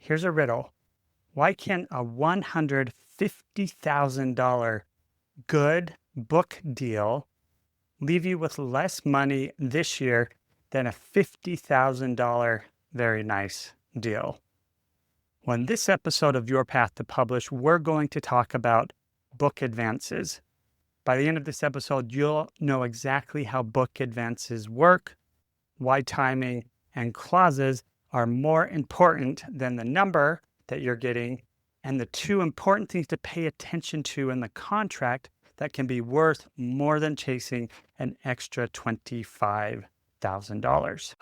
Here's a riddle. Why can a $150,000 good book deal leave you with less money this year than a $50,000 very nice deal? Well, in this episode of Your Path to Publish, we're going to talk about book advances. By the end of this episode, you'll know exactly how book advances work, why timing and clauses are more important than the number that you're getting, and the two important things to pay attention to in the contract that can be worth more than chasing an extra $25,000.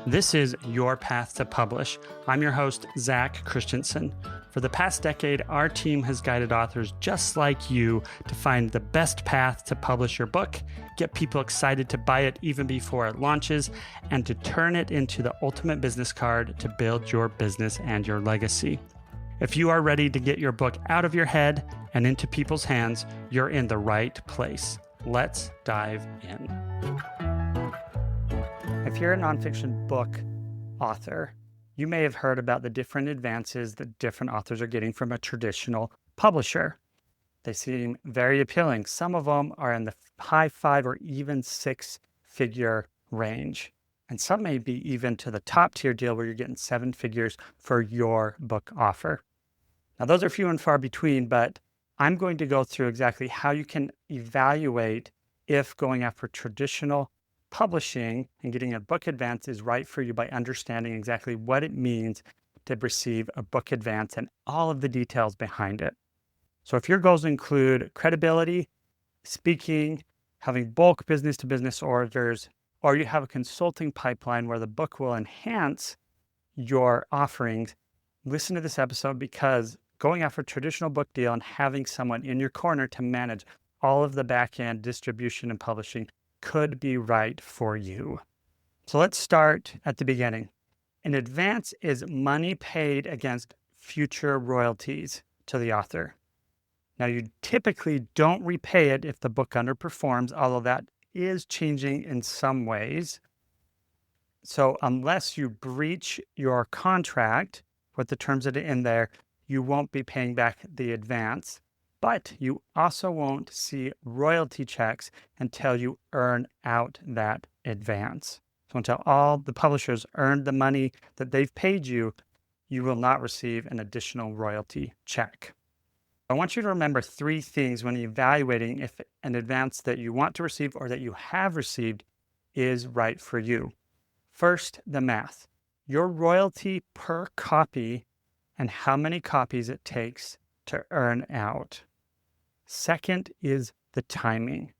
This is Your Path to Publish. I'm your host, Zach Christensen. For the past decade, our team has guided authors just like you to find the best path to publish your book, get people excited to buy it even before it launches, and to turn it into the ultimate business card to build your business and your legacy. If you are ready to get your book out of your head and into people's hands, you're in the right place. Let's dive in. If you're a nonfiction book author, you may have heard about the different advances that different authors are getting from a traditional publisher. They seem very appealing. Some of them are in the high 5 or even 6-figure range. And some may be even to the top tier deal where you're getting 7 figures for your book offer. Now, those are few and far between, but I'm going to go through exactly how you can evaluate if going after traditional publishing and getting a book advance is right for you by understanding exactly what it means to receive a book advance and all of the details behind it. So if your goals include credibility, speaking, having bulk business-to-business orders, or you have a consulting pipeline where the book will enhance your offerings, listen to this episode, because going after a traditional book deal and having someone in your corner to manage all of the back-end distribution and publishing could be right for you. So let's start at the beginning. An advance is money paid against future royalties to the author. Now, you typically don't repay it if the book underperforms, although that is changing in some ways. So unless you breach your contract with the terms that are in there, you won't be paying back the advance. But you also won't see royalty checks until you earn out that advance. So until all the publishers earn the money that they've paid you, you will not receive an additional royalty check. I want you to remember 3 things when evaluating if an advance that you want to receive or that you have received is right for you. First, the math. Your royalty per copy and how many copies it takes to earn out. Second is the timing.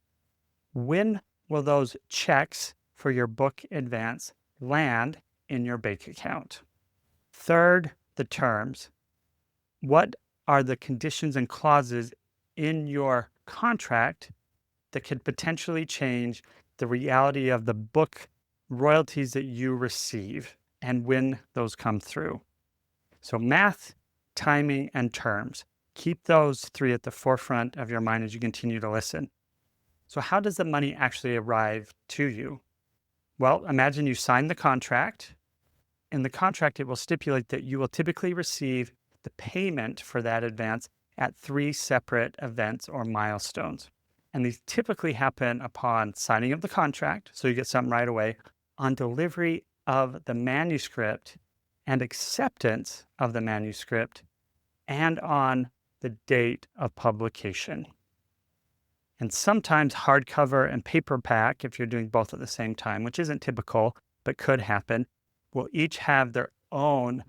When will those checks for your book advance land in your bank account? Third, the terms. What are the conditions and clauses in your contract that could potentially change the reality of the book royalties that you receive and when those come through? So math, timing, and terms. Keep those 3 at the forefront of your mind as you continue to listen. So how does the money actually arrive to you? Well, imagine you sign the contract. In the contract, it will stipulate that you will typically receive the payment for that advance at 3 separate events or milestones. And these typically happen upon signing of the contract, so you get something right away, on delivery of the manuscript and acceptance of the manuscript, and on the date of publication. And sometimes hardcover and paperback, if you're doing both at the same time, which isn't typical, but could happen, will each have their own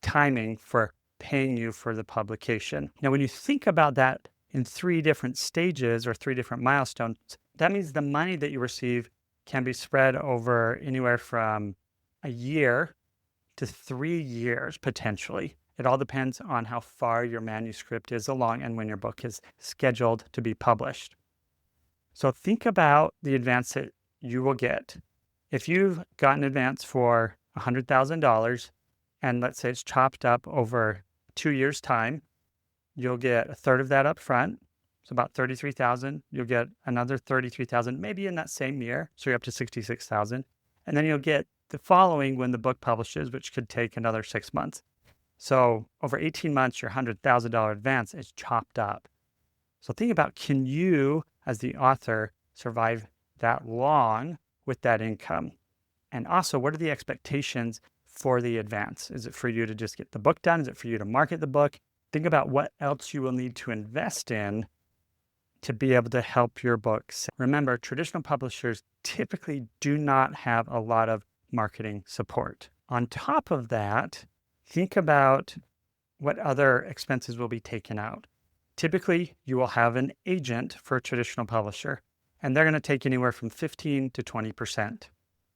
timing for paying you for the publication. Now, when you think about that in 3 different stages or 3 different milestones, that means the money that you receive can be spread over anywhere from a year to 3 years, potentially. It all depends on how far your manuscript is along and when your book is scheduled to be published. So think about the advance that you will get. If you've got an advance for $100,000, and let's say it's chopped up over 2 years' time, you'll get a third of that up front, so about $33,000. You'll get another $33,000, maybe in that same year, so you're up to $66,000. And then you'll get the following when the book publishes, which could take another 6 months. So over 18 months, your $100,000 advance is chopped up. So think about, can you, as the author, survive that long with that income? And also, what are the expectations for the advance? Is it for you to just get the book done? Is it for you to market the book? Think about what else you will need to invest in to be able to help your books. Remember, traditional publishers typically do not have a lot of marketing support. On top of that, think about what other expenses will be taken out. Typically, you will have an agent for a traditional publisher, and they're going to take anywhere from 15 to 20%.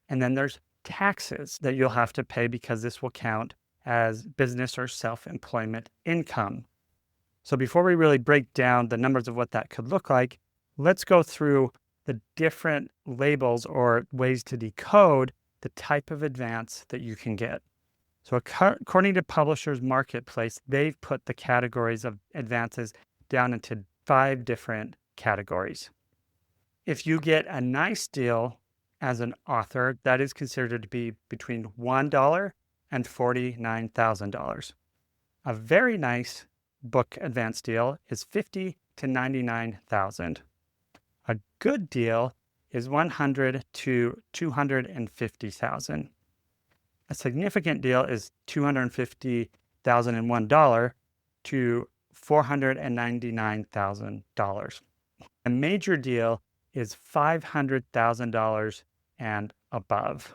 And then there's taxes that you'll have to pay because this will count as business or self-employment income. So before we really break down the numbers of what that could look like, let's go through the different labels or ways to decode the type of advance that you can get. So according to Publishers Marketplace, they've put the categories of advances down into 5 different categories. If you get a nice deal as an author, that is considered to be between $1 and $49,000. A very nice book advance deal is $50,000 to $99,000. A good deal is $100,000 to $250,000. A significant deal is $250,001 to $499,000. A major deal is $500,000 and above.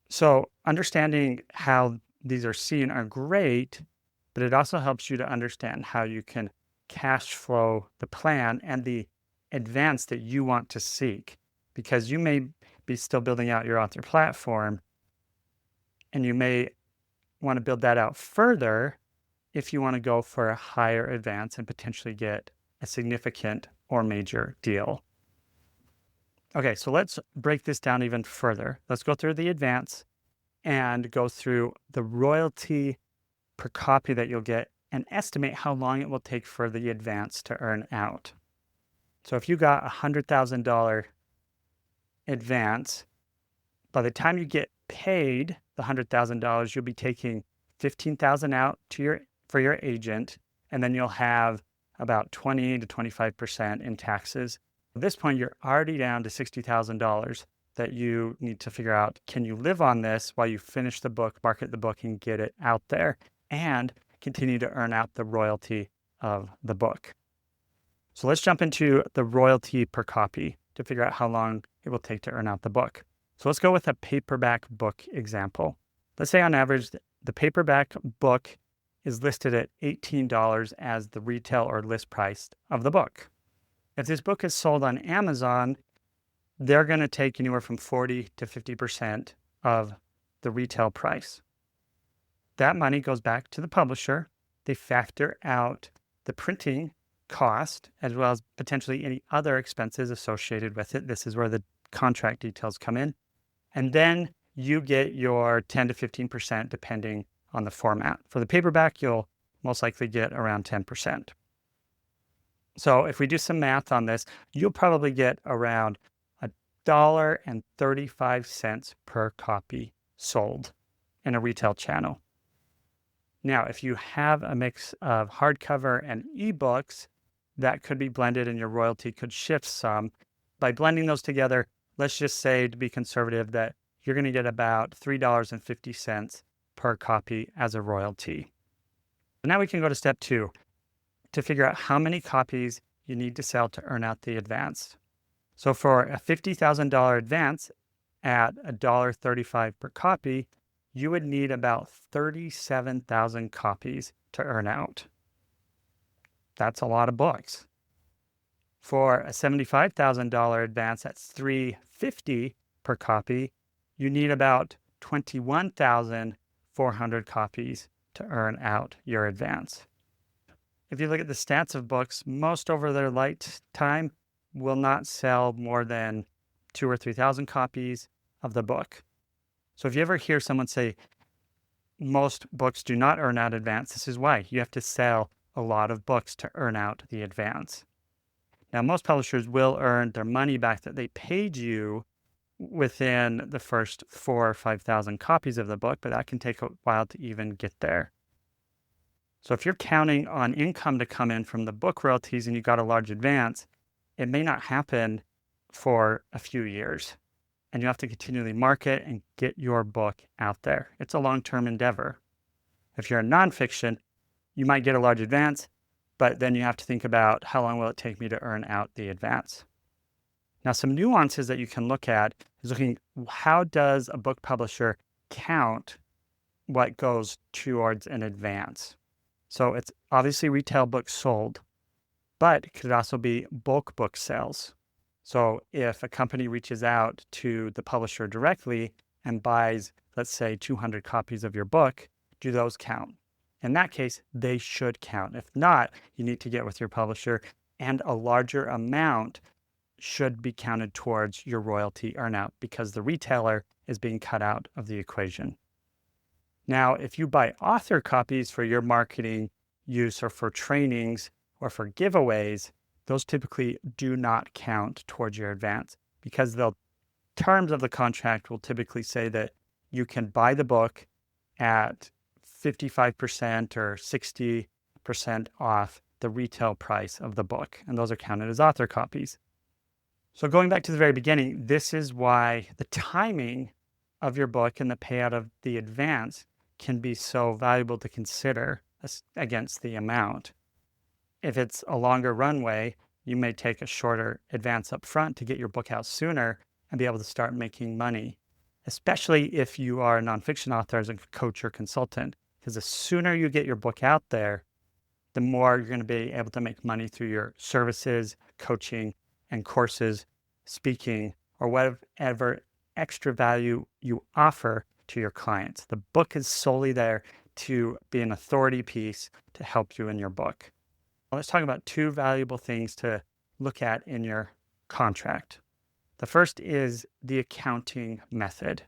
So understanding how these are seen are great, but it also helps you to understand how you can cash flow the plan and the advance that you want to seek, because you may be still building out your author platform and you may want to build that out further if you want to go for a higher advance and potentially get a significant or major deal. Okay, so let's break this down even further. Let's go through the advance and go through the royalty per copy that you'll get and estimate how long it will take for the advance to earn out. So if you got a $100,000 advance, by the time you get paid the $100,000, you'll be taking $15,000 out for your agent, and then you'll have about 20 to 25% in taxes. At this point, you're already down to $60,000 that you need to figure out, can you live on this while you finish the book, market the book, and get it out there, and continue to earn out the royalty of the book. So let's jump into the royalty per copy to figure out how long it will take to earn out the book. So let's go with a paperback book example. Let's say on average, the paperback book is listed at $18 as the retail or list price of the book. If this book is sold on Amazon, they're going to take anywhere from 40 to 50% of the retail price. That money goes back to the publisher. They factor out the printing cost as well as potentially any other expenses associated with it. This is where the contract details come in. And then you get your 10 to 15% depending on the format. For the paperback, you'll most likely get around 10%. So if we do some math on this, you'll probably get around $1.35 per copy sold in a retail channel. Now, if you have a mix of hardcover and ebooks, that could be blended and your royalty could shift some. By blending those together, let's just say, to be conservative, that you're going to get about $3.50 per copy as a royalty. Now we can go to step 2 to figure out how many copies you need to sell to earn out the advance. So for a $50,000 advance at $1.35 per copy, you would need about 37,000 copies to earn out. That's a lot of books. For a $75,000 advance at $3.50 per copy, you need about 21,400 copies to earn out your advance. If you look at the stats of books, most over their lifetime will not sell more than 2,000 or 3,000 copies of the book. So if you ever hear someone say, most books do not earn out advance, this is why. You have to sell a lot of books to earn out the advance. Now, most publishers will earn their money back that they paid you within the first 4,000 or 5,000 copies of the book, but that can take a while to even get there. So if you're counting on income to come in from the book royalties and you got a large advance, it may not happen for a few years. And you have to continually market and get your book out there. It's a long-term endeavor. If you're in nonfiction, you might get a large advance, but then you have to think about how long will it take me to earn out the advance. Now, some nuances that you can look at is looking, how does a book publisher count what goes towards an advance? So it's obviously retail books sold, but it could also be bulk book sales. So if a company reaches out to the publisher directly and buys, let's say, 200 copies of your book, do those count? In that case, they should count. If not, you need to get with your publisher, and a larger amount should be counted towards your royalty earnout because the retailer is being cut out of the equation. Now, if you buy author copies for your marketing use or for trainings or for giveaways, those typically do not count towards your advance because the terms of the contract will typically say that you can buy the book at 55% or 60% off the retail price of the book, and those are counted as author copies. So going back to the very beginning, this is why the timing of your book and the payout of the advance can be so valuable to consider against the amount. If it's a longer runway, you may take a shorter advance up front to get your book out sooner and be able to start making money, especially if you are a nonfiction author as a coach or consultant, because the sooner you get your book out there, the more you're going to be able to make money through your services, coaching, and courses, speaking, or whatever extra value you offer to your clients. The book is solely there to be an authority piece to help you in your book. Let's talk about two valuable things to look at in your contract. The first is the accounting method.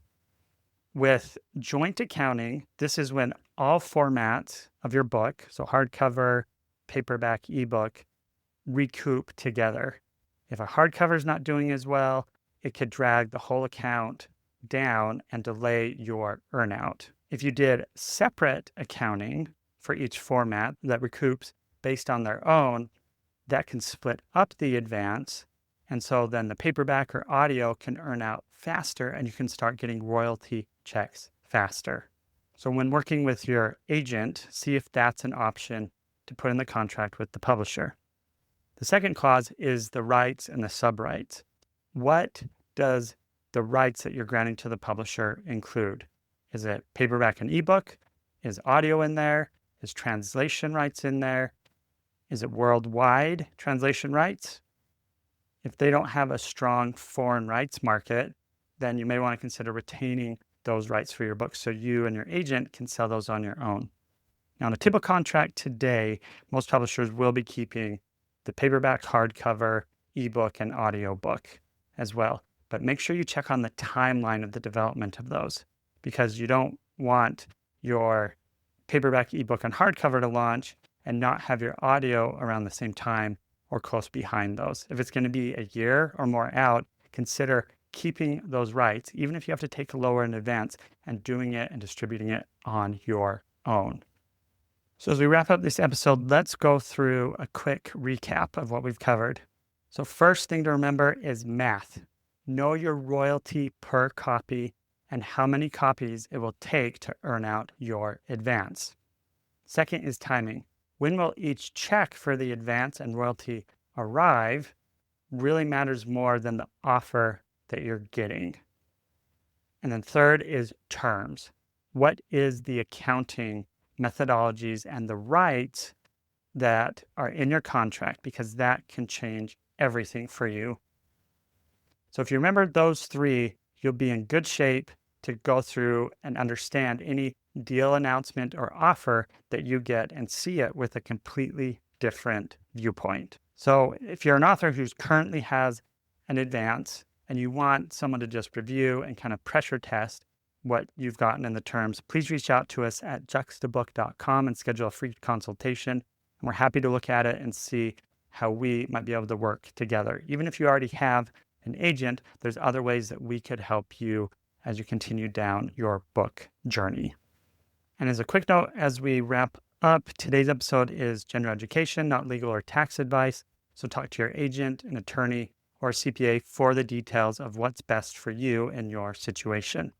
With joint accounting, this is when all formats of your book, so hardcover, paperback, ebook, recoup together. If a hardcover is not doing as well, it could drag the whole account down and delay your earnout. If you did separate accounting for each format that recoups based on their own, that can split up the advance. And so then the paperback or audio can earn out faster and you can start getting royalty checks faster. So when working with your agent, see if that's an option to put in the contract with the publisher. The second clause is the rights and the sub-rights. What does the rights that you're granting to the publisher include? Is it paperback and ebook? Is audio in there? Is translation rights in there? Is it worldwide translation rights? If they don't have a strong foreign rights market, then you may want to consider retaining those rights for your book so you and your agent can sell those on your own. Now, in a typical contract today, most publishers will be keeping the paperback, hardcover, ebook, and audio book as well. But make sure you check on the timeline of the development of those because you don't want your paperback, ebook, and hardcover to launch and not have your audio around the same time or close behind those. If it's going to be a year or more out, consider keeping those rights, even if you have to take a lower in advance, and doing it and distributing it on your own. So as we wrap up this episode, let's go through a quick recap of what we've covered. So first thing to remember is math. Know your royalty per copy and how many copies it will take to earn out your advance. Second is timing. When will each check for the advance and royalty arrive really matters more than the offer that you're getting. And then third is terms. What is the accounting methodologies and the rights that are in your contract? Because that can change everything for you. So if you remember those three, you'll be in good shape to go through and understand any deal announcement or offer that you get and see it with a completely different viewpoint. So if you're an author who currently has an advance and you want someone to just review and kind of pressure test what you've gotten in the terms, please reach out to us at juxtabook.com and schedule a free consultation. And we're happy to look at it and see how we might be able to work together. Even if you already have an agent, there's other ways that we could help you as you continue down your book journey. And as a quick note, as we wrap up, today's episode is general education, not legal or tax advice. So talk to your agent, an attorney, or CPA for the details of what's best for you in your situation.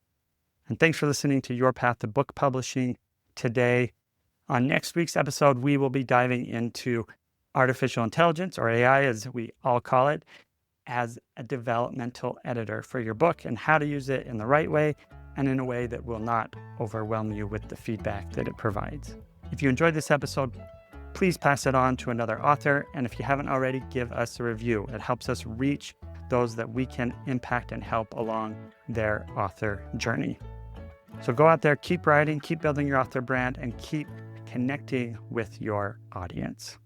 And thanks for listening to Your Path to Book Publishing today. On next week's episode, we will be diving into artificial intelligence, or AI as we all call it, as a developmental editor for your book and how to use it in the right way and in a way that will not overwhelm you with the feedback that it provides. If you enjoyed this episode, please pass it on to another author. And if you haven't already, give us a review. It helps us reach those that we can impact and help along their author journey. So go out there, keep writing, keep building your author brand, and keep connecting with your audience.